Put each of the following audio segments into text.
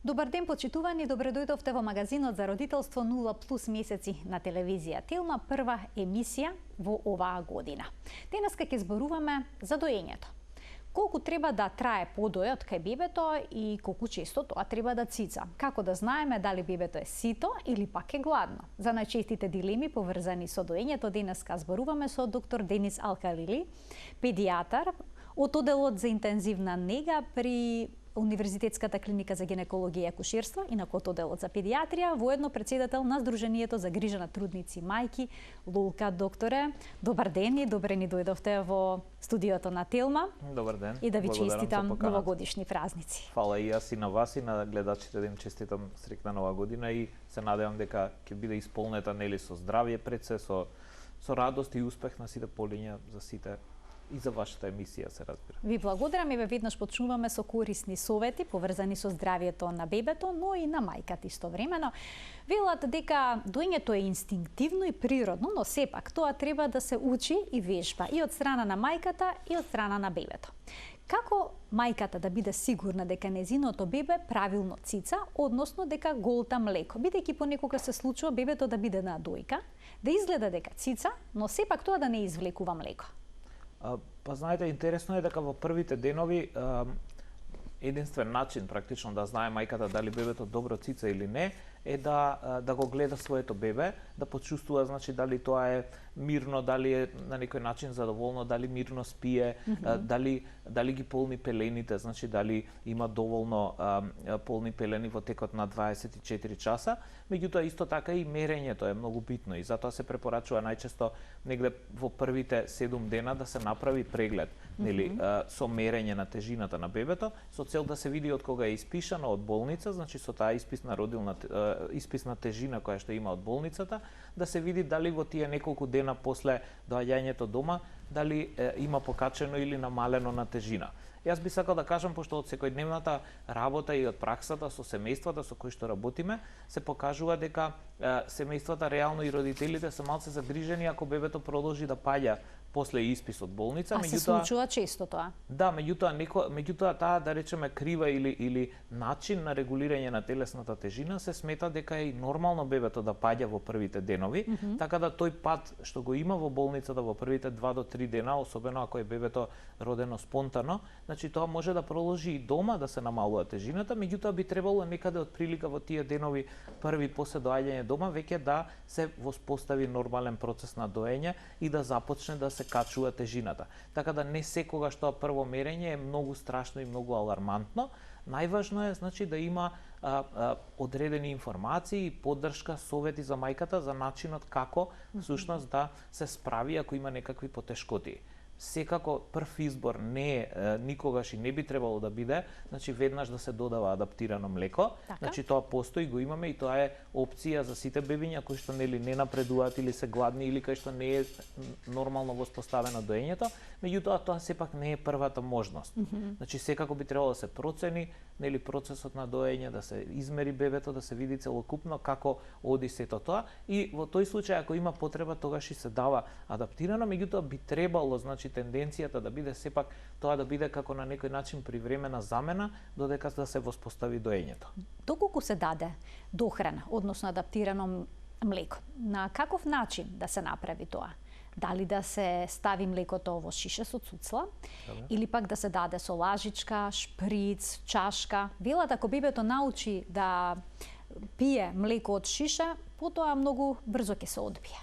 Добар ден, почитувани, добре дојдовте во магазинот за родителство 0+ месеци на телевизија Телма, прва емисија во оваа година. Денеска ќе зборуваме за доењето. Колку треба да трае подојот кај бебето и колку често тоа треба да цица. Како да знаеме дали бебето е сито или пак е гладно. За најчестите дилеми поврзани со доењето денеска зборуваме со доктор Денис Алкалили, педијатар од оделот за интензивна нега при Универзитетската клиника за гинекологија и акушерство и на оделот за педијатрија, воедно председател на Сдруженијето за грижа на трудници и мајки. Лулка, докторе, добар ден и добре ни дојдовте во студиото на Телма. Добар ден. И да ви честитам новогодишни празници. Фала и јас и на вас и на гледачите да им честитам среќна нова година и се надевам дека ќе биде исполнета нели со здравје пред се, со радост и успех на сите полиња за сите и за вашата емисија, се разбира. Ви благодарам и ве веднаш почнуваме со корисни совети поврзани со здравјето на бебето, но и на мајката истовремено. Велат дека доењето е инстинктивно и природно, но сепак тоа треба да се учи и вежба и од страна на мајката и од страна на бебето. Како мајката да биде сигурна дека незиното бебе правилно цица, односно дека голта млеко, бидејќи понекога се случува бебето да биде на дојка, да изгледа дека цица, но сепак тоа да не извлекува млеко? Па знаете, интересно е дека во првите денови единствен начин практично да знае мајката дали бебето добро цица или не е да го гледа своето бебе, да почувствува значи дали тоа е мирно, дали е на некој начин задоволно, дали мирно спие, дали ги полни пелените, значи дали има доволно полни пелени во текот на 24 часа. Меѓутоа исто така и мерењето е многу битно и затоа се препорачува најчесто негде во првите 7 дена да се направи преглед, нели, со мерење на тежината на бебето, со цел да се види од кога е испишано од болница, значи со таа исписна тежина која што има од болницата, да се види дали во тие неколку дена после доаѓањето дома, дали има покачено или намалено на тежина. Јас би сакал да кажам, пошто од секојдневната работа и од праксата со семејствата со кои што работиме, се покажува дека семејствата реално и родителите се малце загрижени ако бебето продолжи да паѓа после испис од болница. А се случува често тоа? Да, меѓутоа таа, да речеме, крива или начин на регулирање на телесната тежина се смета дека е и нормално бебето да паѓа во првите денови, така да тој пат што го има во болницата во првите 2 до 3 дена, особено ако е бебето родено спонтано, значи тоа може да продолжи и дома да се намалува тежината, меѓутоа би требало некаде од прилика во тие денови први после доаѓање дома веќе да се воспостави нормален процес на доење и да започне да се качува тежината. Така да не секогаш тоа прво мерење е многу страшно и многу алармантно. Најважно е значи да има одредени информации и поддршка, совети за мајката за начинот како всушност да се справи ако има некакви потешкоти. Секако прв избор не е никогаш и не би требало да биде, значи веднаш да се додава адаптирано млеко. Така? Значи тоа постои, го имаме и тоа е опција за сите бебиња кои што нели не напредуваат или се гладни или кои што не е нормално воспоставено доењето, меѓутоа тоа сепак не е првата можност. Значи секако би требало да се процени нели процесот на доење, да се измери бебето, да се види целокупно како оди сето тоа и во тој случај ако има потреба тогаш и се дава адаптирано, меѓутоа би требало значи тенденцијата да биде сепак тоа да биде како на некој начин привремена замена додека да се воспостави доењето. Доколку се даде дохрана, односно адаптирано млеко, на каков начин да се направи тоа? Дали да се стави млекото во шише со цуцла, или пак да се даде со лажичка, шприц, чашка? Велат ако бебето научи да пие млеко од шиша, потоа многу брзо ќе се одбие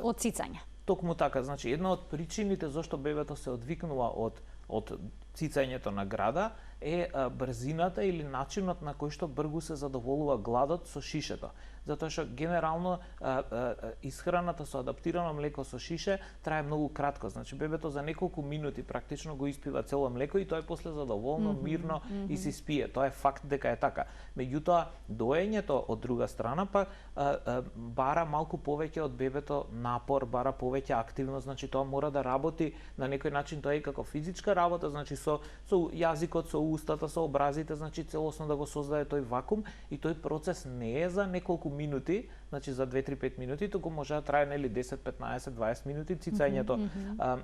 од цицање. Токму така, значи една од причините зашто бебето се одвикнува од цицањето на града е брзината или начинот на кој што брзо се задоволува гладот со шишето. Затоа што генерално исхраната со адаптирано млеко со шише трае многу кратко. Значи бебето за неколку минути практично го испива цело млеко и тоа е после задоволно, мирно и се спие. Тоа е факт дека е така. Меѓутоа доењето од друга страна па бара малку повеќе од бебето напор, бара повеќе активност, значи тоа мора да работи на некој начин, тоа е како физичка работа, значи со јазикот, со устата, со образите, значи целосно да го создаде тој вакуум и тој процес не е за неколку минути, значи за 2-3-5 минути, туку може да трае нели 10, 15, 20 минути цицањето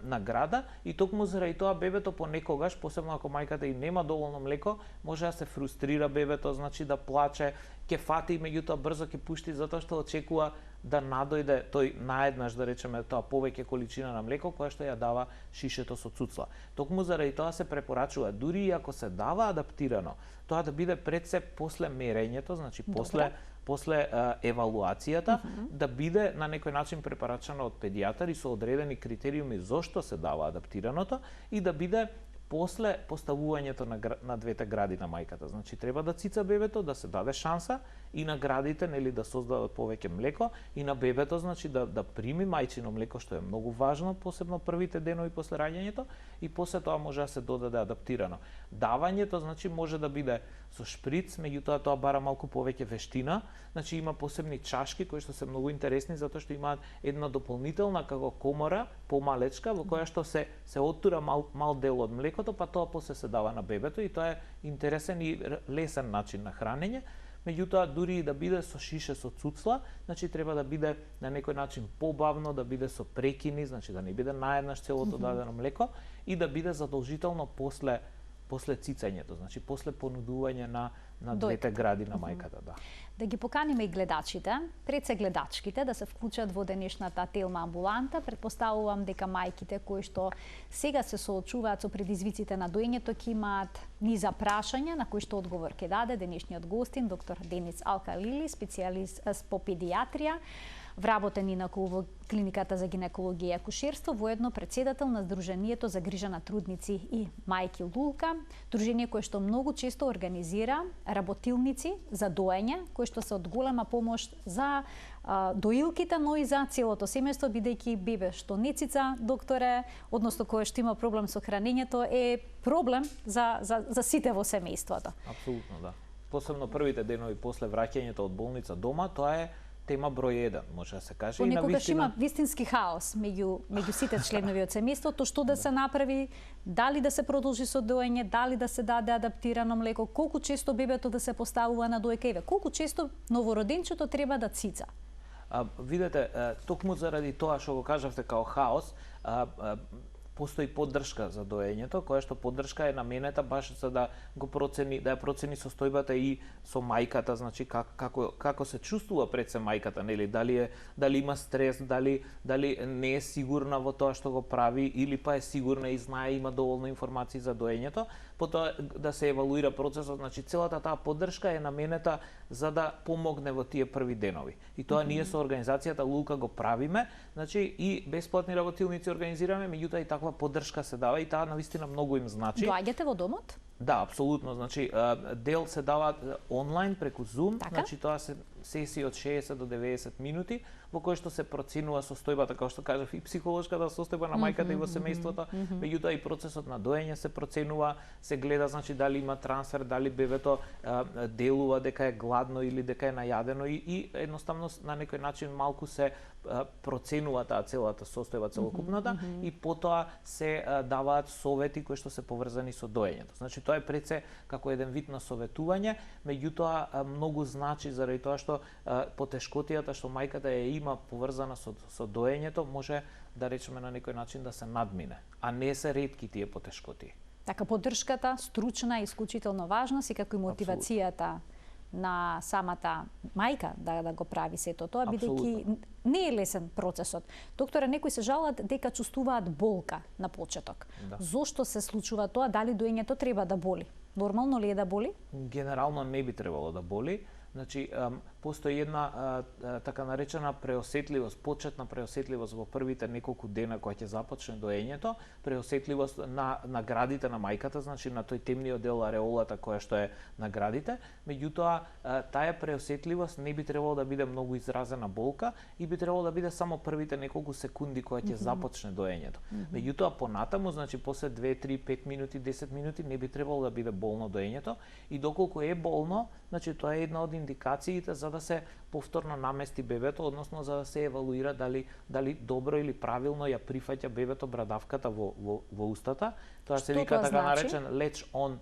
на града и токму заради тоа бебето понекогаш, посебно ако мајката и нема доволно млеко, може да се фрустрира бебето, значи да плаче, ќе фати, меѓутоа брзо ќе пушти затоа што очекува да надојде тој наеднаш, да речеме, тоа повеќе количина на млеко која што ја дава шишето со цуцла. Токму заради тоа се препорачува дури и ако се дава адаптирано, тоа да биде пред се после мерењето, значи после евалуацијата, да биде на некој начин препорачано од педијатар и со одредени критериуми зошто се дава адаптираното и да биде после поставувањето на двете гради на мајката. Значи треба да цица бебето, да се даде шанса и на градите нели да создадат повеќе млеко и на бебето значи да прими мајчино млеко што е многу важно, посебно првите денови после раѓањето и после тоа може да се додаде адаптирано. Давањето значи може да биде со шприц, меѓутоа тоа бара малку повеќе вештина. Значи има посебни чашки кои што се многу интересни затоа што имаат една дополнителна како комора, помалечка во која што се оттура мал дел од млекото, па тоа после се дава на бебето и тоа е интересен и лесен начин на хранење. Меѓутоа, дури и да биде со шише со цуцла, значи треба да биде на некој начин побавно, да биде со прекини, значи да не биде наеднаш целото дадено млеко и да биде задолжително после цицањето, значи после понудување на двете гради на мајката, да. Да ги поканиме и гледачите, пред се гледачките да се вклучат во денешната телма амбуланта. Предпоставувам дека мајките кои што сега се соочуваат со предизвиците на доењето ќе имаат низа прашања на кои што одговор ќе даде денешниот гостин доктор Денис Алкалили, специјалист по педијатрија, вработен инаку во клиниката за гинекологија и акушерство, воедно председател на Сдруженијето за грижа на трудници и мајки Лулка, дружение кое што многу често организира работилници за доење, кои што се од голема помош за доилките, но и за целото семејство, бидејќи бебе што не цица, докторе, односно кое што има проблем со хранењето, е проблем за сите во семејството. Апсолутно, да. Посебно првите денови после враќањето од болница дома, тоа е тема број 1, може да се каже. Понекогаш има вистински хаос меѓу сите членови од семејството, што да се направи, дали да се продолжи со доење, дали да се даде адаптирано млеко, колку често бебето да се поставува на доека, еве, колку често новороденчето треба да цица. Видете, токму заради тоа што го кажавте као хаос, постои поддршка за доењето, која што поддршка е наменета баш за да го процени, да ја процени состојбата и со мајката, значи како се чувствува пред се мајката, нели, дали има стрес, дали не е сигурна во тоа што го прави или па е сигурна и знае, има доволно информации за доењето, потоа да се евалуира процесот, значи целата таа поддршка е наменета за да помогне во тие први денови. И тоа ние со организацијата Лулка го правиме, значи и бесплатни работилници организираме, меѓутоа и таква поддршка се дава и таа навистина многу им значи. Доаѓате во домот? Да, апсолутно, значи дел се дава онлайн преку Zoom, значи тоа се сесии од 60 до 90 минути во кои што се проценува состојбата, како што кажав, и психолошката состојба на мајката и во семејството, меѓутоа и процесот на доење се проценува, се гледа значи дали има трансфер, дали бебето делува дека е гладно или дека е најадено и едноставно на некој начин малку се проценува таа целата состојба целокупната и потоа се даваат совети кои што се поврзани со доењето. Значи тоа е пред се како еден вид на советување, меѓутоа многу значи заради тоа што потешкотијата што мајката ја има поврзана со доењето може да речеме на некој начин да се надмине, а не се ретки тие потешкотии. Така поддршката стручна е исклучително важна, секако и мотивацијата на самата мајка да го прави сето тоа, бидејќи не е лесен процесот. Докторе, некои се жалат дека чувствуваат болка на почеток. Да. Зошто се случува тоа? Дали доењето треба да боли? Нормално ли е да боли? Генерално не би требало да боли. Значи, постои една така наречена преосетливост, почетна преосетливост во првите неколку дена кога ќе започне доењето, преосетливост на градите на мајката, значи на тој темниот дел ареолата која што е на градите, меѓутоа таа преосетливост не би требало да биде многу изразена болка и би требало да биде само првите неколку секунди кога ќе започне доењето. Меѓутоа понатаму, значи после 2, 3, 5 минути, 10 минути не би требало да биде болно доењето и доколку е болно, значи тоа е една од индикациите за да се повторно намести бебето, односно за да се евалуира дали добро или правилно ја прифаќа бебето брадавката во устата. Тоа се вика така наречен latch on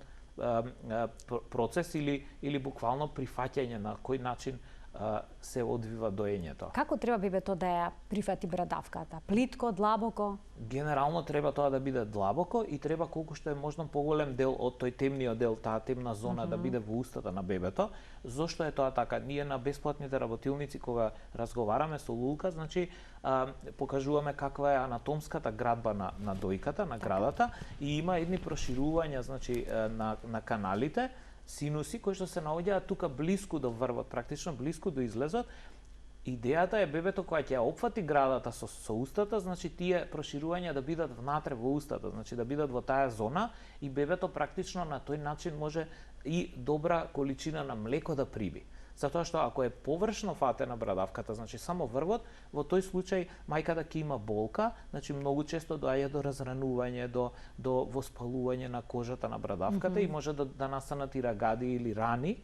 процес или буквално прифаќање на кој начин се одвива доењето. Како треба бебето да ја прифати брадавката? Плитко, длабоко? Генерално треба тоа да биде длабоко и треба колку што е можно поголем дел од тој темниот дел, таа темна зона да биде во устата на бебето. Зошто е тоа така? Ние на бесплатните работилници кога разговараме со Лулка, значи покажуваме каква е анатомската градба на дојката, на градата и има едни проширувања значи на каналите, синуси кои што се наоѓаат тука блиску до врвот, практично блиску до излезот. Идејата е бебето кога ќе ја опфати градата со устата, значи тие проширувања да бидат внатре во устата, значи да бидат во таа зона и бебето практично на тој начин може и добра количина на млеко да приби. Затоа што ако е површно фатена брадавката, значи само врвот, во тој случај мајката ќе има болка, значи многу често доаѓа до разранување, до воспалување на кожата на брадавката и може да настанат и рагади или рани.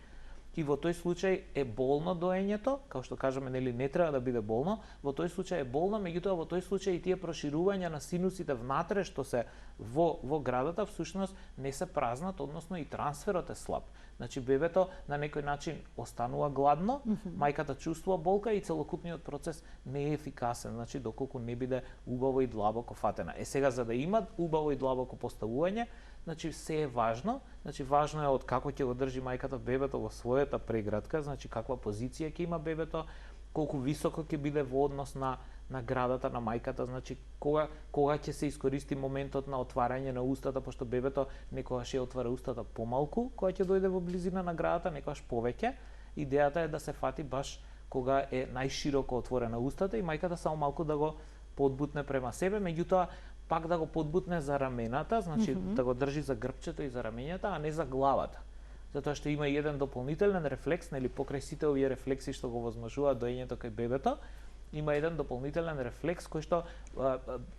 И во тој случај е болно доењето, како што кажаме, нели не треба да биде болно, во тој случај е болно, меѓутоа во тој случај и тие проширувања на синусите внатре што се во градата всушност не се празнат, односно и трансферот е слаб. Значи бебето на некој начин останува гладно, мајката чувствува болка и целокупниот процес не е ефикасен, значи доколку не биде убаво и длабоко фатена. Сега за да има убаво и длабоко поставување, значи се е важно, значи важно е од како ќе го држи мајката бебето во својата преградка, значи каква позиција ќе има бебето, колку високо ќе биде во однос на градата на мајката, значи кога ќе се искористи моментот на отварање на устата, пошто бебето некогаш ќе отвара устата помалку, кога ќе дојде во близина на градата, некогаш повеќе. Идејата е да се фати баш кога е најшироко отворена устата и мајката само малку да го подбутне према себе, меѓутоа пак да го подбутне за рамената, значи да го држи за грбчето и за рамената, а не за главата. Затоа што има и еден дополнителен рефлекс, нели покрај сите овие рефлекси што го возможуваат доењето кај бебето, има еден дополнителен рефлекс кој што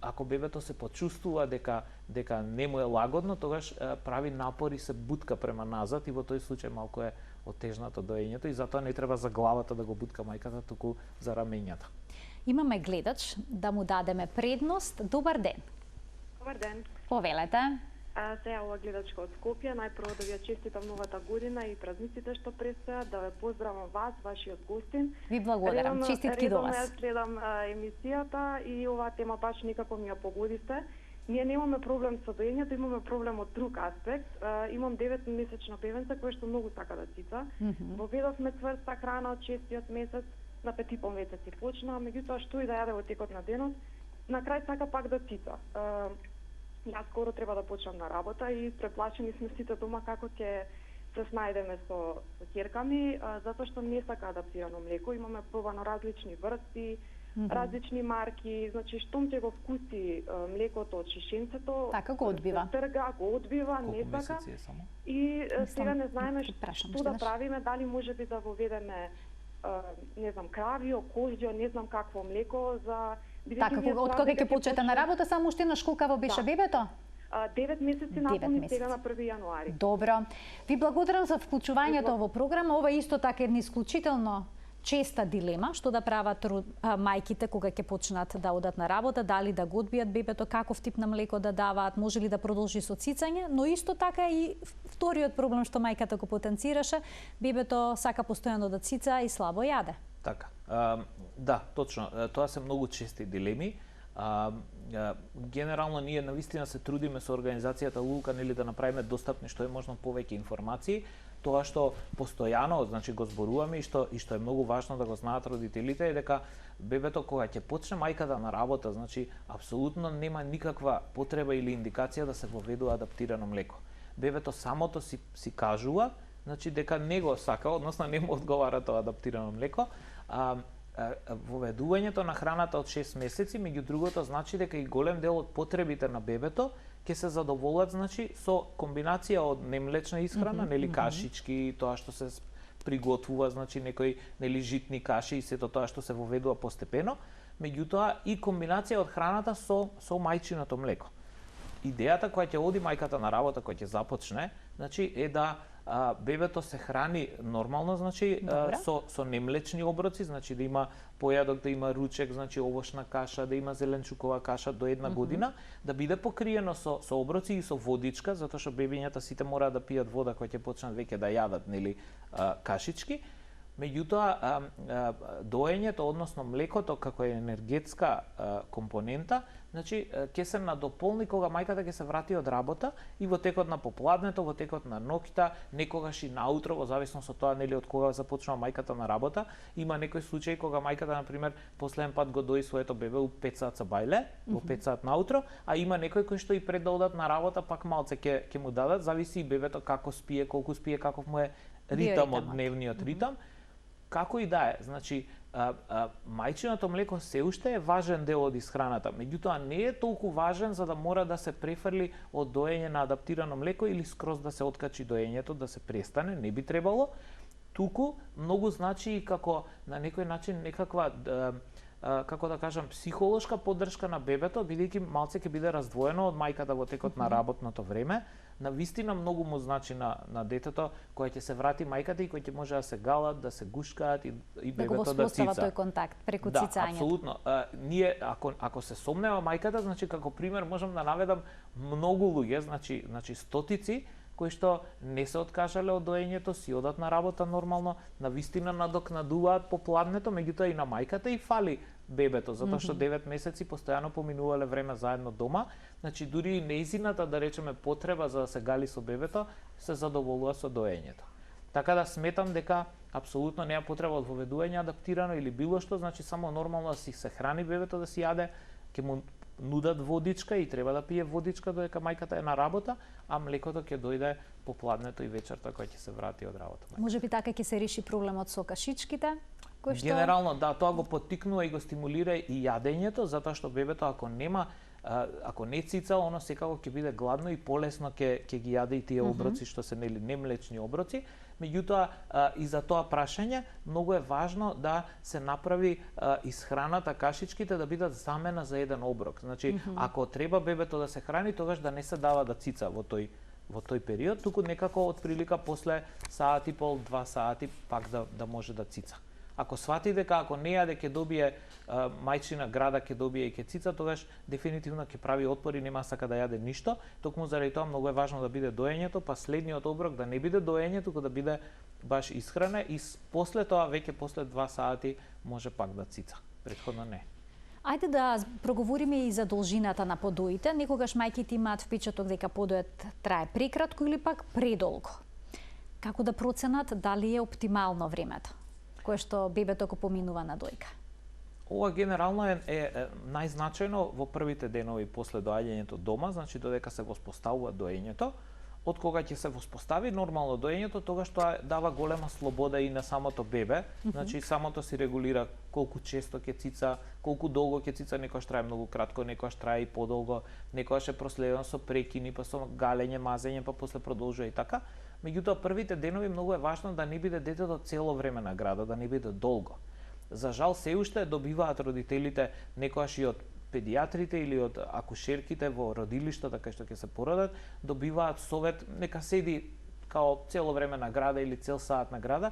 ако бебето се почувствува дека не му е лагодно, тогаш прави напор и се бутка према назад и во тој случај малку е отежнато доењето и затоа не треба за главата да го бутка мајката, туку за раменјата. Имаме гледач, да му дадеме предност. Добар ден. Добар ден. Повелете. Се јавува гледачка од Скопје. Најпрво да ви ја честитам новата година и празниците што предстојат, да ве поздравам вас, вашиот гостин. Ви благодарам. Честитки до вас. Редовно ја следам емисијата и оваа тема баш никако ми ја погодите. Ние немаме проблем со доењето, имаме проблем од друг аспект. Имам 9-месечно бебенце кое што многу сака да цица. Воведовме цврста храна од 6-тиот месец, на 5,5 месеци почна, меѓутоа што и да јаде во текот на денот, на крај сака пак да цица. Јас скоро треба да почнам на работа и преплашени сме сите дома како ќе се снајдеме со ќерка ми, затоа што не сака адаптирано млеко. Имаме пробано различни врсти, различни марки, значи штом ќе го вкуси млекото од шишенцето, така го одбива. Трга, го одбива, не сака. И сега не знаеме што да правиме, дали можеби да воведеме не знам, кравио, козјо, не знам какво млеко за така, од кога ќе почнете на работа, само уште на колкаво беше бебето? 9 месеци наполни сега на 1 јануари. Добро. Ви благодарам за вклучувањето во програма. Ова исто така е една исклучително честа дилема, што да прават мајките кога ќе почнат да одат на работа, дали да го одбијат бебето, каков тип на млеко да даваат, може ли да продолжи со цицање, но исто така и вториот проблем што мајката го потенцираше, бебето сака постојано да цица и слабо јаде. Така. Да, точно. Тоа се многу чести дилеми. Генерално ние навистина се трудиме со организацијата Лулка, нели да направиме достапни што е можно повеќе информации. Тоа што постојано, значи го зборуваме и што е многу важно да го знаат родителите е дека бебето кога ќе почне мајката на работа, значи апсолутно нема никаква потреба или индикација да се воведува адаптирано млеко. Бебето самото си кажува, значи дека не го сака, односно не му одговара тоа адаптирано млеко. Воведувањето на храната од 6 месеци, меѓу другото, значи дека и голем дел од потребите на бебето ќе се задоволат, значи со комбинација од немлечна исхрана, нели кашички, тоа што се приготвува, значи некои нели житни каши и сето тоа што се воведува постепено, меѓутоа и комбинација од храната со мајчиното млеко. идејата која ќе оди мајката на работа, која ќе започне, значи е да бебето се храни нормално, значи со немлечни оброци, значи да има појадок, да има ручек, значи овошна каша, да има зеленчукова каша до 1 година, да биде покриено со оброци и со водичка, затоа што бебињата сите мора да пијат вода кога ќе почнат веќе да јадат, нели, кашички. Меѓутоа, доењето, односно млекото како енергетска компонента, значи ќе се надополни кога мајката ќе се врати од работа и во текот на попладнето, во текот на ноќта, некогаш и наутро, во зависност од тоа нели од кога започнува мајката на работа. Има некои случаи кога мајката на пример последен пат го дои своето бебе у 5 сат со бајле, во 5 сат наутро, а има некои кои што и пред да одат на работа пак малце ќе му дадат, зависи и бебето како спие, колку спие, каков му е ритмот, дневниот ритам. Како и да е, значи, мајчиното млеко се уште е важен дел од исхраната, меѓутоа не е толку важен за да мора да се префрли од доење на адаптирано млеко или скроз да се откачи доењето, да се престане, не би требало. Туку многу значи и како на некој начин некаква како да кажам, психолошка поддршка на бебето, бидејќи малце ќе биде раздвоено од мајката во текот на работното време. Навистина многу му значи на детето кое ќе се врати мајката и кој ќе може да се галат, да се гушкаат и бебето да цица. Да тој контакт преку цицањето. Да, апсолутно. Ние ако се сомнева мајката, значи како пример можам да наведам многу луѓе, значи стотици кои што не се откажале од доењето, си одат на работа нормално, навистина надокнадуваат попладнето, меѓутоа и на мајката и фали бебето, затоа што 9 месеци постојано поминувале време заедно дома, значи дури и нејзината, да речеме, потреба за да се гали со бебето, се задоволува со доењето. Така да сметам дека апсолутно нема потреба од воведување адаптирано или било што, значи само нормално да си се храни бебето, да си јаде, ќе му нудат водичка и треба да пие водичка додека мајката е на работа, а млекото ќе дојде попладнето и вечерта кога ќе се врати од работа. Може би така ќе се реши проблемот со кашичките? Генерално да, тоа го поттикнува и го стимулира и јадењето, затоа што бебето ако не цица, оно секако ќе биде гладно и полесно ќе ги јаде и тие оброци што се нели немлечни оброци. Меѓутоа и за тоа прашање многу е важно да се направи исхраната, кашичките да бидат замена за еден оброк. Значи ако треба бебето да се храни, тогаш да не се дава да цица во тој период, туку некако од прилика после саат и пол, 2 сати пак да може да цица. Ако свати дека ако не јаде ќе добие мајчина града, ќе добие и ќе цица, тогаш дефинитивно ќе прави отпор и нема сака да јаде ништо. Токму заради тоа многу е важно да биде доењето, па следниот оброк да не биде доење, туку да биде баш исхрана и после тоа веќе после 2 сати може пак да цица. Претходно не. Ајде да проговориме и за должината на подоите. Некогаш мајките имаат впечаток дека подојот трае прекратко или пак предолго. Како да проценат дали е оптимално времето кое што бебето го поминува на дојка? Ова генерално е најзначајно во првите денови после доаѓањето дома, значи додека се воспоставува доењето. Од кога ќе се воспостави нормално доењето, тогаш тоа дава голема слобода и на самото бебе, значи самото си регулира колку често ќе цица, колку долго ќе цица, некојаш трае многу кратко, некојаш трае и подолго, некојаш е проследено со прекини, па со галење, мазење, па после продолжува и така. Меѓутоа првите денови многу е важно да не биде детето цело време на града, да не биде долго. За жал се уште добиваат родителите некојаш и од педиатрите или од акушерките во родилиштата кај што ќе се породат, добиваат совет нека седи као цело време на града или цел саат на града.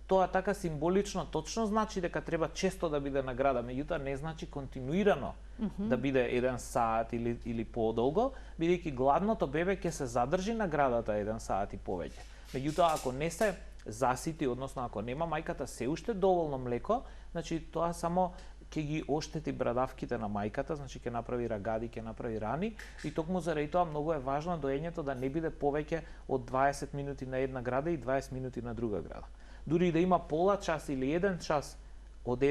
Тоа така символично точно значи дека треба често да биде на града, меѓутоа не значи континуирано да биде 1 саат или подолго, бидејќи гладното бебе ќе се задржи на градата 1 саат и повеќе. Меѓутоа ако не се засити, односно ако нема мајката се уште доволно млеко, значи тоа само ќе ги оштети брадавките на мајката, значи ќе направи рагади, ќе направи рани и токму заради тоа многу е важно доењето да не биде повеќе од 20 минути на една града и 20 минути на друга града. Дури да има пола час или 1 час од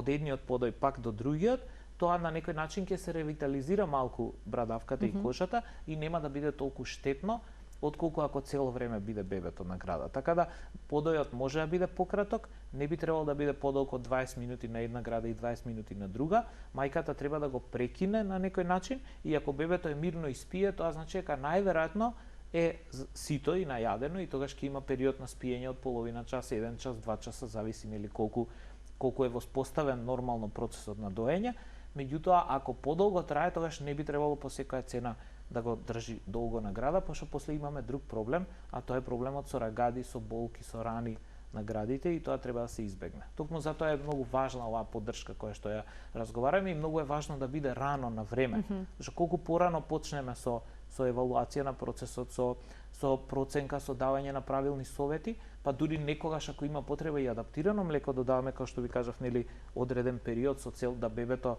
едниот подој пак до другиот, тоа на некој начин ќе се ревитализира малку брадавката и кожата и нема да биде толку штетно отколку ако цело време биде бебето на града. Така да подојот може да биде пократок, не би требало да биде подолго од 20 минути на една града и 20 минути на друга. Мајката треба да го прекине на некој начин и ако бебето е мирно и спие, тоа значи дека најверојатно е сито и најадено и тогаш ќе има период на спиење од половина час, 1 час, 2 часа, зависи нели колку е воспоставен нормално процесот на доење. Меѓутоа, ако подолго трае, тогаш не би требало по секоја цена да го држи долго на града, пошто после имаме друг проблем, а тоа е проблемот со рагади, со болки, со рани на градите и тоа треба да се избегне. Токму затоа е многу важна оваа поддршка која што ја разговараме и многу е важно да биде рано на време. Зашто колку порано почнеме со евалуација на процесот, со проценка, со давање на правилни совети, па дури некогаш ако има потреба и адаптирано млеко додаваме, како што ви кажав, нели, одреден период со цел да бебето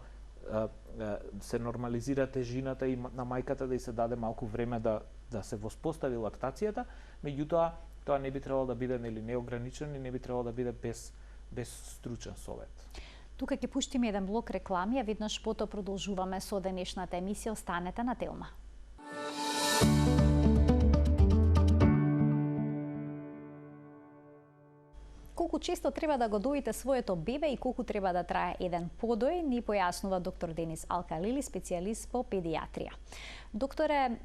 се нормализира тежината и на мајката да ѝ се даде малку време да се воспостави лактацијата, меѓутоа тоа не би требало да биде нели неограничено и не би требало да биде без стручен совет. Тука ќе пуштиме еден блок реклами, а веднаш потоа продолжуваме со денешната емисија. Останете на Телма. Колку често треба да го доите своето бебе и колку треба да трае еден подој, ни појаснува доктор Денис Алкалили, специјалист по педиатрија. Докторе,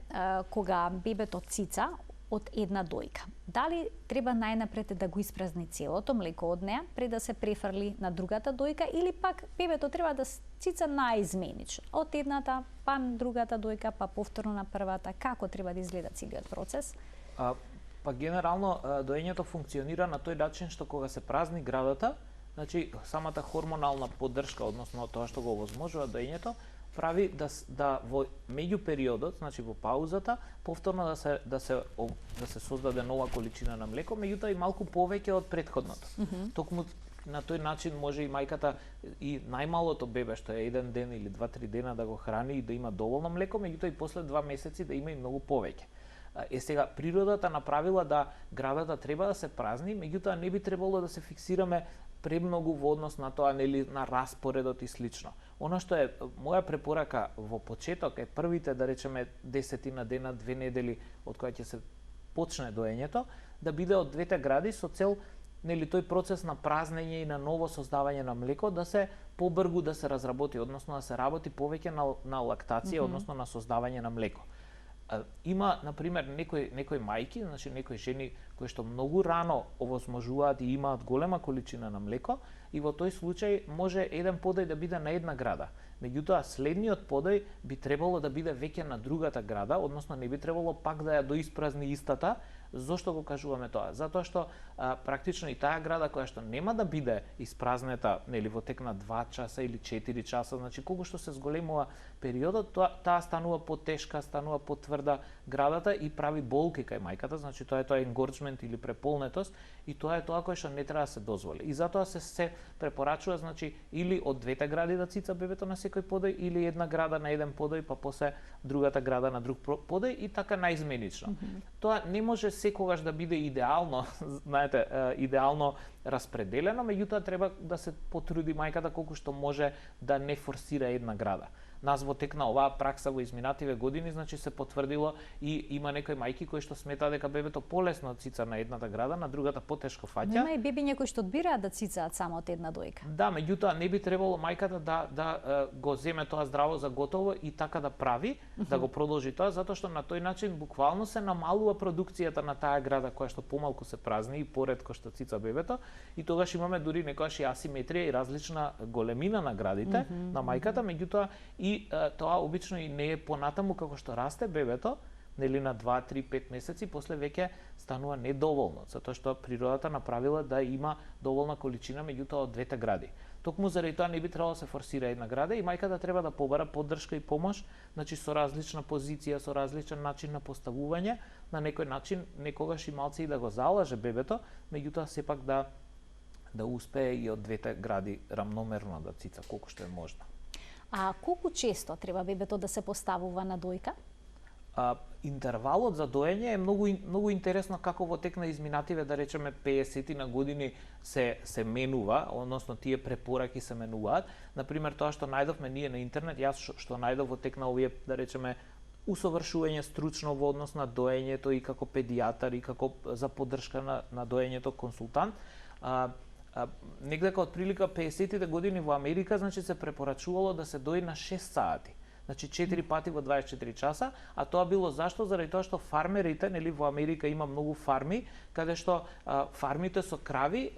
кога бебето цица од една дојка, дали треба најнапред да го испразни целото млеко од неа пред да се префрли на другата дојка, или пак бебето треба да цица наизменично од едната па на другата дојка, па повторно на првата? Како треба да изгледа целиот процес? Па генерално доењето функционира на тој начин што кога се празни градата, значи самата хормонална поддршка, односно тоа што го овозможува доењето, прави да во меѓу периодот, значи во паузата, повторно да се создаде нова количина на млеко, меѓутоа и малку повеќе од претходното. Токму на тој начин може и мајката и најмалото бебе што е 1 ден или 2-3 дена да го храни и да има доволно млеко, меѓутоа и после 2 месеци да има и многу повеќе. Сега природата направила да градата треба да се празни, меѓутоа не би требало да се фиксираме премногу во однос на тоа, нели, на распоредот и слично. Она што е моја препорака во почеток е првите, да речеме, 10 дена, 2 недели од која ќе се почне доењето, да биде од двете гради со цел, нели, тој процес на празнење и на ново создавање на млеко да се побргу да се разработи, односно да се работи повеќе на лактација, односно на создавање на млеко. Има, например, некои мајки, значи некои жени кои што многу рано овозможуваат и имаат голема количина на млеко, и во тој случај може еден подој да биде на една града. Меѓутоа, следниот подој би требало да биде веќе на другата града, односно не би требало пак да ја доиспразни истата. Зошто го кажуваме тоа? Затоа што практично и таа града која што нема да биде испразнета, нели, во тек на 2 часа или 4 часа, значи колку што се зголемува периодот, таа станува потешка, станува потврда градата и прави болки кај мајката, значи тоа е енгорџмент или преполнетост, и тоа е тоа кое што не треба да се дозволи. И затоа се препорачува, значи, или од двете гради да цица бебето на секој подој, или една града на еден подој, па после другата града на друг подој, и така наизменично. Тоа не може секогаш да биде идеално, знаете, идеално распределено, меѓутоа треба да се потруди мајката колку што може да не форсира една града. Нас во тек на оваа пракса во изминативе години, значи се потврдило и има некои мајки кои што сметаат дека бебето полесно цица на едната града, на другата потешко фаќа. Има и бебиња кои што одбираат да цицаат само од една дојка. Да, меѓутоа не би требало мајката да го земе тоа здраво за готово и така да прави, да го продолжи тоа, затоа што на тој начин буквално се намалува продукцијата на таа града која што помалку се празни и поретко што цица бебето, и тогаш имаме дури некојаш и асиметрија и различна големина на градите на мајката, меѓутоа и тоа обично и не е понатаму како што расте бебето, нели на 2, 3, 5 месеци, после веќе станува недоволно, затоа што природата направила да има доволна количина меѓутоа од двете гради. Токму заради тоа не би требало да се форсира една града и мајката треба да побара поддршка и помош, значи со различна позиција, со различен начин на поставување, на некој начин некогаш и малце и да го залаже бебето, меѓутоа сепак да успее и од двете гради рамномерно да цица колку што е можно. А колку често треба бебето да се поставува на дојка? Интервалот за доење е многу интересно како во тек на изминативе, да речеме 50 на години се менува, односно тие препораки се менуваат. Например, тоа што најдовме ние на интернет, јас што најдов во тек на овие, да речеме, усовршување стручно во однос на доењето и како педијатар и како за поддршка на доењето консултант, негде од прилика 50-тите години во Америка, значи се препорачувало да се дои на 6 сати. Значи 4 пати во 24 часа, а тоа било зашто? Заради тоа што фармерите, нели, во Америка има многу фарми, каде што фармите со крави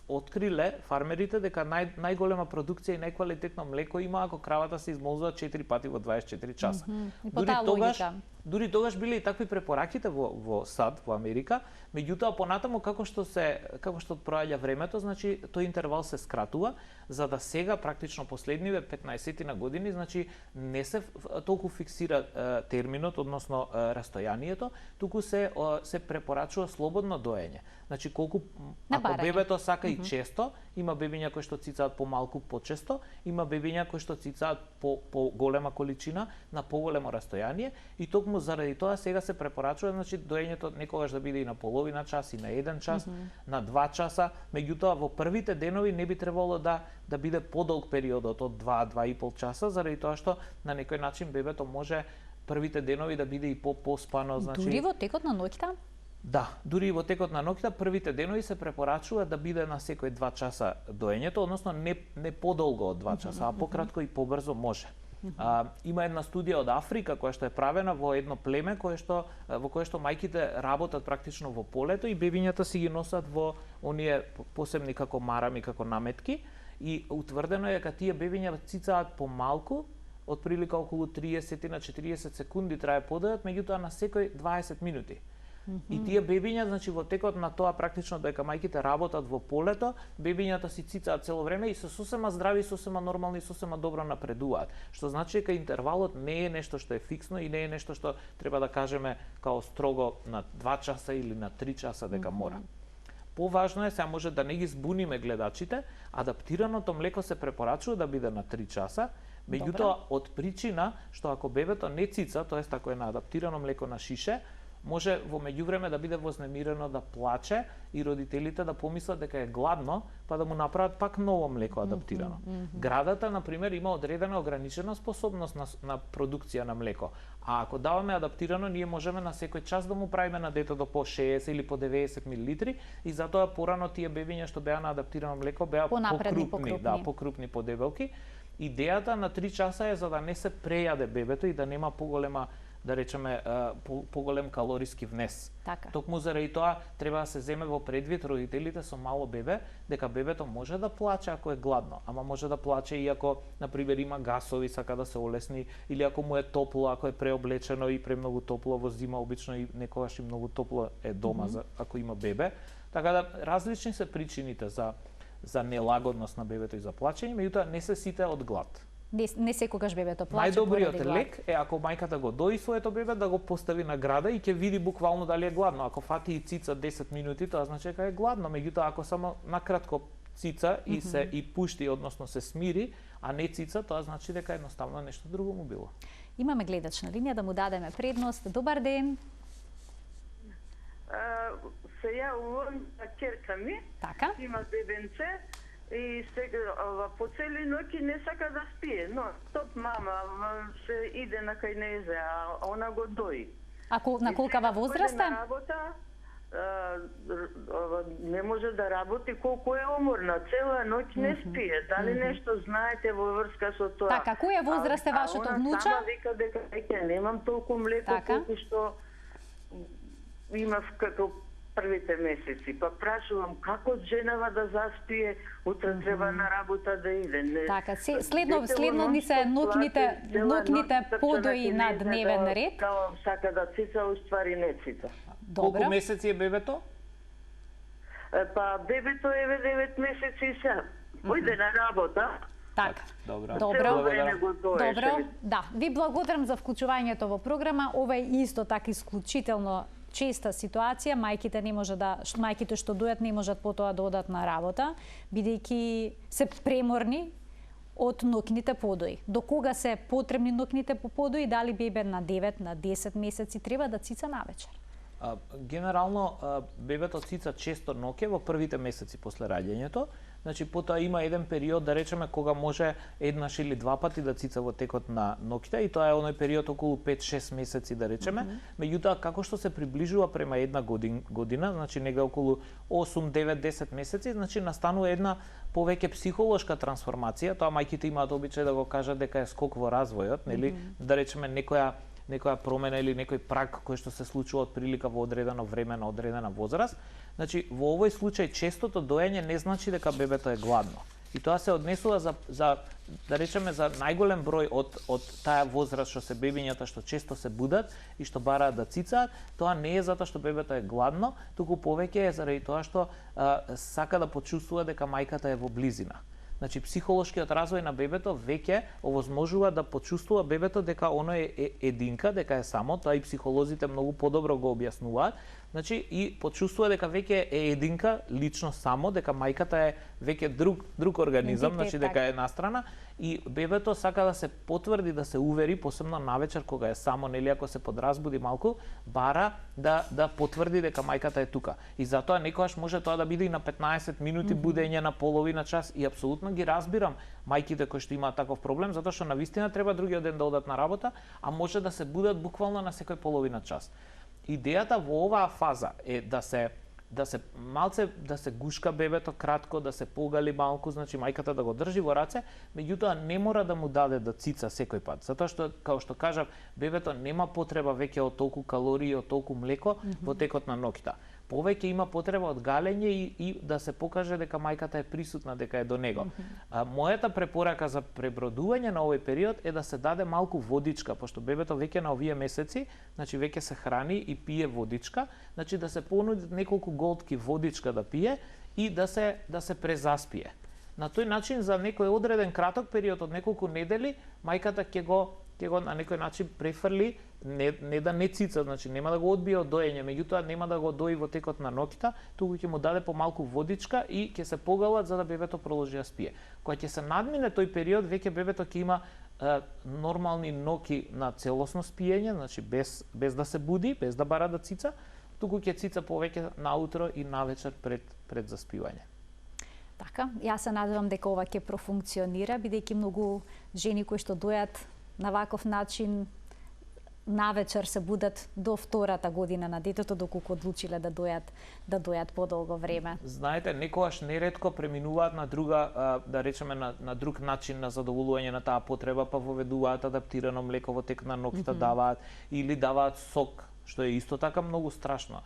откриле фармерите дека најголема продукција и најквалитетно млеко има ако кравата се измолзува 4 пати во 24 часа. И по таа логика Дури тогаш биле и такви препораките во САД, во Америка, меѓутоа понатаму како што проаѓа времето, значи тој интервал се скратува, за да сега практично последниве 15 на години, значи не се толку фиксира терминот, односно растојанието, туку се препорачува слободно доење. Значи колку ако бебето сака и често, има бебиња кои што цицаат помалку почесто, има бебиња кои што цицаат по голема количина на поголемо растојание и токму заради тоа сега се препорачува значи доењето некогаш да биде и на половина час и на 1 час, на 2 часа, меѓутоа во првите денови не би требало да биде подолг периодот од 2-2,5 часа, заради тоа што на некој начин бебето може првите денови да биде и поспано, значи дури во текот на ноќта? Да, дури и во текот на ноќта првите денови се препорачува да биде на секој 2 часа доењето, односно не подолго од 2 часа, а пократко и побрзо може. Има една студија од Африка која што е правена во едно племе во кое што мајките работат практично во полето и бебињата си ги носат во оние посебни како марами, како наметки и утврдено е дека тие бебиња цицаат помалку, отприлика околу 30 на 40 секунди трае подојот, меѓутоа на секој 20 минути. И тие бебиња, значи во текот на тоа практично дека мајките работат во полето, бебињата си цицаат цело време и се сосема здрави, сосема нормални, сосема добро напредуваат. Што значи дека интервалот не е нешто што е фиксно и не е нешто што треба да кажеме као строго на 2 часа или на 3 часа дека мора. Поважно е, сега може да не ги збуниме гледачите, адаптираното млеко се препорачува да биде на 3 часа, меѓутоа од причина што ако бебето не цица, тоест ако е на адаптирано млеко на шише, може во меѓувреме да биде вознемирено, да плаче и родителите да помислат дека е гладно, па да му направат пак ново млеко адаптирано. Градата, например, има одредена ограничена способност на продукција на млеко. А ако даваме адаптирано, ние можеме на секој час да му правиме на детето по 60 или по 90 мл и затоа порано тие бебиња што беа на адаптирано млеко беа покрупни, да, покрупни, подебелки. Идејата на 3 часа е за да не се прејаде бебето и да нема поголема, да речеме, поголем калориски внес. Така. Токму заради тоа треба да се земе во предвид родителите со мало бебе, дека бебето може да плаче ако е гладно, ама може да плаче и ако, например, има гасови, сака да се олесни, или ако му е топло, ако е преоблечено и премногу топло во зима, обично и некогаш и многу топло е дома ако има бебе. Така да различни се причините за нелагодност на бебето и за плачење, меѓутоа не се сите од глад. Не секогаш бебето плаче. Најдобриот лек е ако мајката го дои своето бебе да го постави на града и ќе види буквално дали е гладно. Ако фати и цица 10 минути, тоа значи дека е гладно, меѓутоа ако само накратко цица и се и пушти, односно се смири, а не цица, тоа значи дека едноставно нешто друго му било. Имаме гледач на линија, да му дадеме предност. Добар ден. Се јавувам на ќерка ми. Така. Има бебенце. И сега по цели ноќи не сака да спие, но топ мама се иде на кај незе, а она го дои. На колкава возраст е? На работа не може да работи, колку е уморна, цела ноќ не спие. Дали нешто знаете во врска со тоа? Така, која возраст е вашето внуче? Она сама вика дека ќе немам толку млеко колку што имав како првите месеци, па прашувам како женава да заспие, утре треба на работа да иде. Така, следно ни се ноќните подои на дневен ред. Као сака да цица, уствари не цица. Колку месеци е бебето? Па бебето е 9 месеци и сега. Појде на работа. Така. Добро. Добро. Да, ви благодарам за вклучувањето во програма. Ова е исто така исклучително честа ситуација, мајките што дојат не можат потоа да одат на работа, бидејќи се преморни од ноќните подои. До кога се потребни ноќните подои, дали бебе на 9, на 10 месеци треба да цица навечер? Генерално бебето цица често ноќе во првите месеци после раѓањето. Значи потоа има еден период, да речеме, кога може еднаш или два пати да цица во текот на ноќта и тоа е оној период околу 5-6 месеци, да речеме. Меѓутоа како што се приближува према една година, значи нега околу 8, 9, 10 месеци, значи настанува една повеќе психолошка трансформација. Тоа мајките имаат обичај да го кажат дека е скок во развојот, нели? Да речеме некоја промена или некој праг кој што се случува од прилика во одредено време на одредена возраст. Значи, во овој случај честото доење не значи дека бебето е гладно. И тоа се однесува за да речеме за најголем број од таа возраст што се бебињата што често се будат и што бараат да цицаат. Тоа не е затоа што бебето е гладно, туку повеќе е заради тоа што сака да почувствува дека мајката е во близина. Значи, психолошкиот развој на бебето веќе овозможува да почувствува бебето дека оно е единка, дека е само, тоа и психолозите многу подобро го објаснуваат. Значи, и почувствува дека веќе е единка, лично само, дека мајката е веќе друг организам, значи дека е настрана, и бебето сака да се потврди, да се увери, посебно навечер кога е само, нели ако се подразбуди малку, бара да потврди дека мајката е тука. И затоа некогаш може тоа да биде и на 15 минути будење, на половина час, и апсолутно ги разбирам мајките кои што имаат таков проблем, затоа што навистина треба другиот ден да одат на работа, а може да се будат буквално на секој половина час. Идејата во оваа фаза е да се малце да се гушка бебето кратко, да се погали малку, значи мајката да го држи во раце, меѓутоа не мора да му даде да цица секој пат, затоа што како што кажав, бебето нема потреба веќе од толку калории, од толку млеко во текот на ноќта. Повеќе има потреба од галење и да се покаже дека мајката е присутна, дека е до него. Мојата препорака за пребродување на овој период е да се даде малку водичка, пошто бебето веќе на овие месеци, значи веќе се храни и пие водичка, значи да се понудат неколку голтки водичка да пие и да се презаспие. На тој начин за некој одреден краток период од неколку недели мајката ќе го на некој начин префрли, не да не цица, значи нема да го одбие од доење, меѓутоа нема да го дои во текот на ноќта, туку ќе му даде помалку водичка и ќе се погалат за да бебето продолжи да спие. Кога ќе се надмине тој период, веќе бебето ќе има нормални ноќи на целосно спиење, значи без да се буди, без да бара да цица, туку ќе цица повеќе наутро и навечер пред заспивање. Така, јас се надевам дека ова ќе профункционира, бидејќи многу жени кои што дојат на ваков начин навечер се будат до втората година на детето, доколку одлучиле да дојат подолго време. Знаете, некогаш неретко преминуваат на друга, да речеме на друг начин на задоволување на таа потреба, па воведуваат адаптирано млеко во тек на ноќта, даваат или даваат сок, што е исто така многу страшно.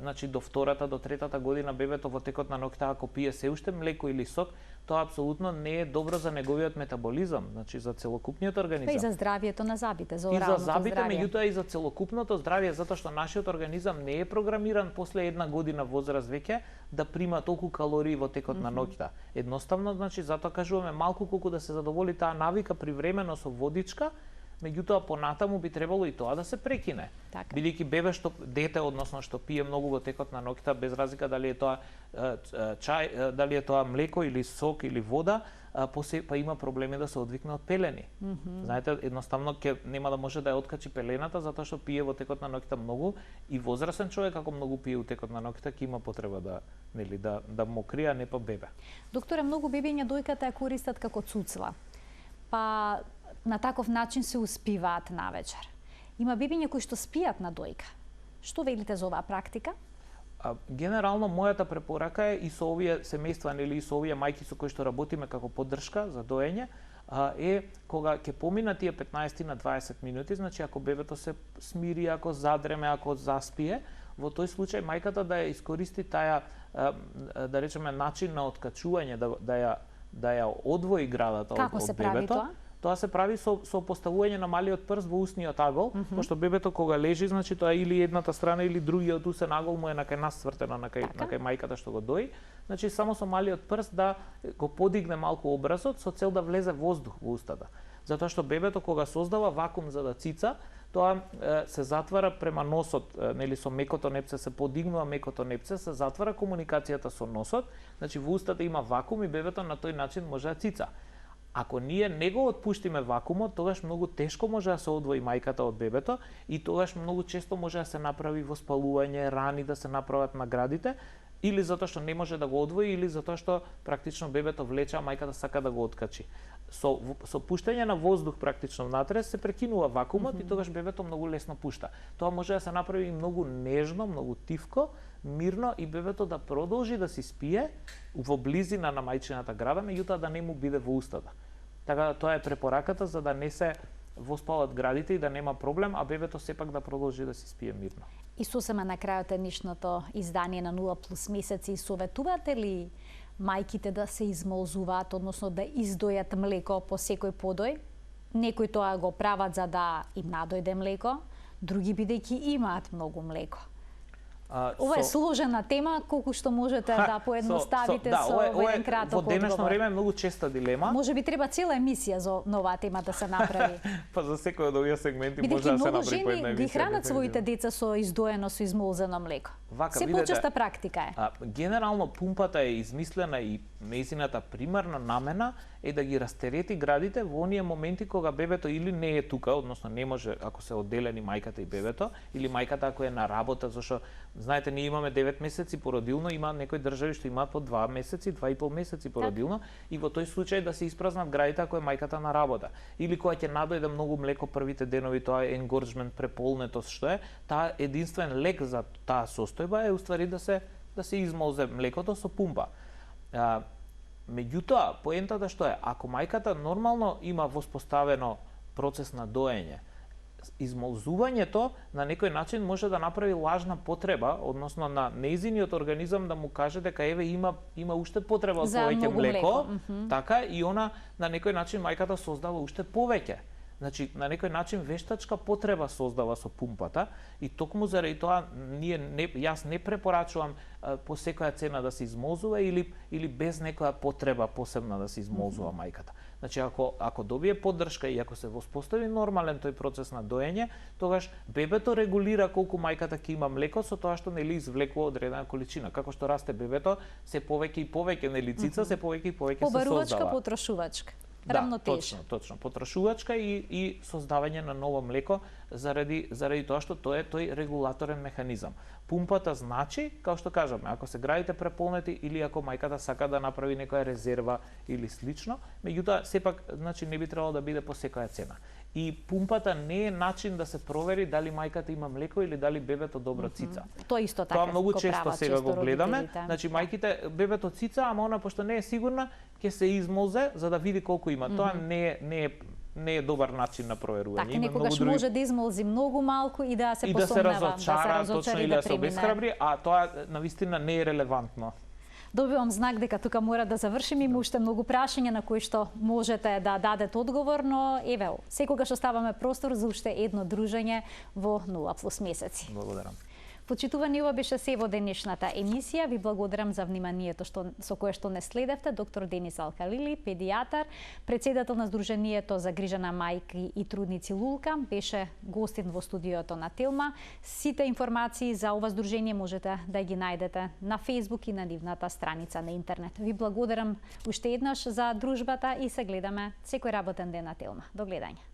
Значи до втората, до третата година бебето во текот на ноќта ако пие се уште млеко или сок, тоа апсолутно не е добро за неговиот метаболизам, значи за целокупниот организам. Па и за здравието на забите, за оралното здравје. И за забите, меѓутоа и за целокупното здравје, затоа што нашиот организам не е програмиран после една година возраст веќе да прима толку калории во текот на ноќта. Едноставно, значи затоа кажуваме малку колку да се задоволи таа навика привремено со водичка, меѓутоа понатаму би требало и тоа да се прекине. Бидејќи бебе што дете, односно што пие многу во текот на ноќта, без разлика дали е тоа чај, дали е тоа млеко или сок или вода, па има проблеми да се одвикне од пелени. Знаете, едноставно нема да може да ја откачи пелената затоа што пие во текот на ноќта многу, и возрасен човек ако многу пие во текот на ноќта ќе има потреба да мокри, а не па бебе. Докторе, многу бебиња дојката ја користат како цуцла. Па на таков начин се успиваат навечер. Има бебиња кои што спијат на дојка. Што велите за оваа практика? Генерално мојата препорака е и со овие семејства, нели, и со овие мајки со кои што работиме како поддршка за доење, е кога ќе поминат тие 15 на 20 минути, значи ако бебето се смири, ако задреме, ако заспие, во тој случај мајката да ја искористи таа, да речеме, начин на откачување, да ја одвои градата од бебето. Како се прави тоа? Тоа се прави со поставување на малиот прст во усниот агол, пошто бебето кога лежи, значи тоа или едната страна или другиот усен агол му е накај нас свртено, накај мајката што го дои. Значи само со малиот прст да го подигне малку образот со цел да влезе воздух во устата. Затоа што бебето кога создава вакуум за да цица, тоа се затвара према носот, нели, со мекото непце се подигнува мекото непце, се затвара комуникацијата со носот, значи во устата има вакуум и бебето на тој начин може да цица. Ако ние не го отпуштиме вакуумот, тогаш многу тешко може да се одвои мајката од бебето и тогаш многу често може да се направи воспалување, рани да се направат на градите, или затоа што не може да го одвои, или затоа што практично бебето влече, а мајката сака да го откачи. Со пуштање на воздух практично внатре се прекинува вакуумот и тогаш бебето многу лесно пушта. Тоа може да се направи многу нежно, многу тивко, мирно и бебето да продолжи да си спие во близина на мајчината града, меѓутоа да не му биде во устата. Така тоа е препораката за да не се воспалат градите и да нема проблем, а бебето сепак да продолжи да си спие мирно. И сосема на крајот еднишното издание на 0+ месеци, советувате ли мајките да се измолзуваат, односно да издојат млеко по секој подој. Некои тоа го прават за да им надојде млеко, други бидејќи имаат многу млеко. Ова е сложена тема, колку што можете да поедноставите со еден краток одговор. Во денешно време е многу честа дилема. Може би треба цела емисија за новаа тема да се направи. Па за секој од овие сегменти може да се направи по една емисија. Бидејќи многу жени ги хранат своите деца со издоено, со измолзено млеко. Се почеста практика е. Генерално пумпата е измислена и нејзината примарна намена е да ги растерети градите во оние моменти кога бебето или не е тука, односно не може ако се одделени мајката и бебето, или мајката ако е на работа, зашто знаете ние имаме 9 месеци породилно, има некои држави што имаат по 2 месеци, 2,5 месеци породилно, и во тој случај да се испразнат градите ако е мајката на работа. Или кога ќе надојде многу млеко првите денови, тоа е енгорџмент, преполнетост, што е, таа единствен лек за таа состојба е уствари да се измолзе млекото со пумпа. Меѓутоа, поентата што е, ако мајката нормално има воспоставено процес на доење, измолзувањето на некој начин може да направи лажна потреба, односно на нејзиниот организам да му каже дека еве има уште потреба од повеќе млеко, така и она на некој начин мајката создава уште повеќе. Значи, на некој начин вештачка потреба создава со пумпата и токму заради тоа јас не препорачувам по секоја цена да се измолзува или без некоја потреба посебна да се измолзува мајката. Значи, ако добие поддршка и ако се воспостави нормален тој процес на доење, тогаш бебето регулира колку мајката ќе има млеко со тоа што нели извлекува одредена количина. Како што расте бебето, се повеќе и повеќе нели цица, се повеќе и повеќе се создава. Побарувачка, потрошувачка. Рамнотеж. Точно, потрошувачка и создавање на ново млеко заради тоа што тоа е тој регулаторен механизам. Пумпата значи, како што кажаме, ако се градите преполнети или ако мајката сака да направи некоја резерва или слично, меѓутоа сепак значи не би требало да биде по секоја цена. И пумпата не е начин да се провери дали мајката има млеко или дали бебето добро цица. Тоа исто така. Тоа многу често сега го гледаме. Значи мајките бебето цица, ама она пошто не е сигурна, ќе се измолзе за да види колку има. Тоа не е добар начин на проверување. Така, некогаш може да измолзи многу малку и да се посомнева, да се разочара, точно, или да се обесхрабри, а тоа навистина не е релевантно. Добивам знак дека тука мора да завршиме, има уште многу прашања на кои што можете да дадете одговор, но еве, секогаш оставаме простор за уште едно дружење во 0+ месеци. Благодарам. Почитувани, ова беше се во денешната емисија. Ви благодарам за вниманието со кое што не следевте. Доктор Денис Алкалили, педијатар, председател на Сдруженијето за грижа на мајки и трудници Лулка, беше гостин во студиото на Телма. Сите информации за ова здружение можете да ги најдете на Facebook и на нивната страница на интернет. Ви благодарам уште еднаш за дружбата и се гледаме секој работен ден на Телма. До гледање.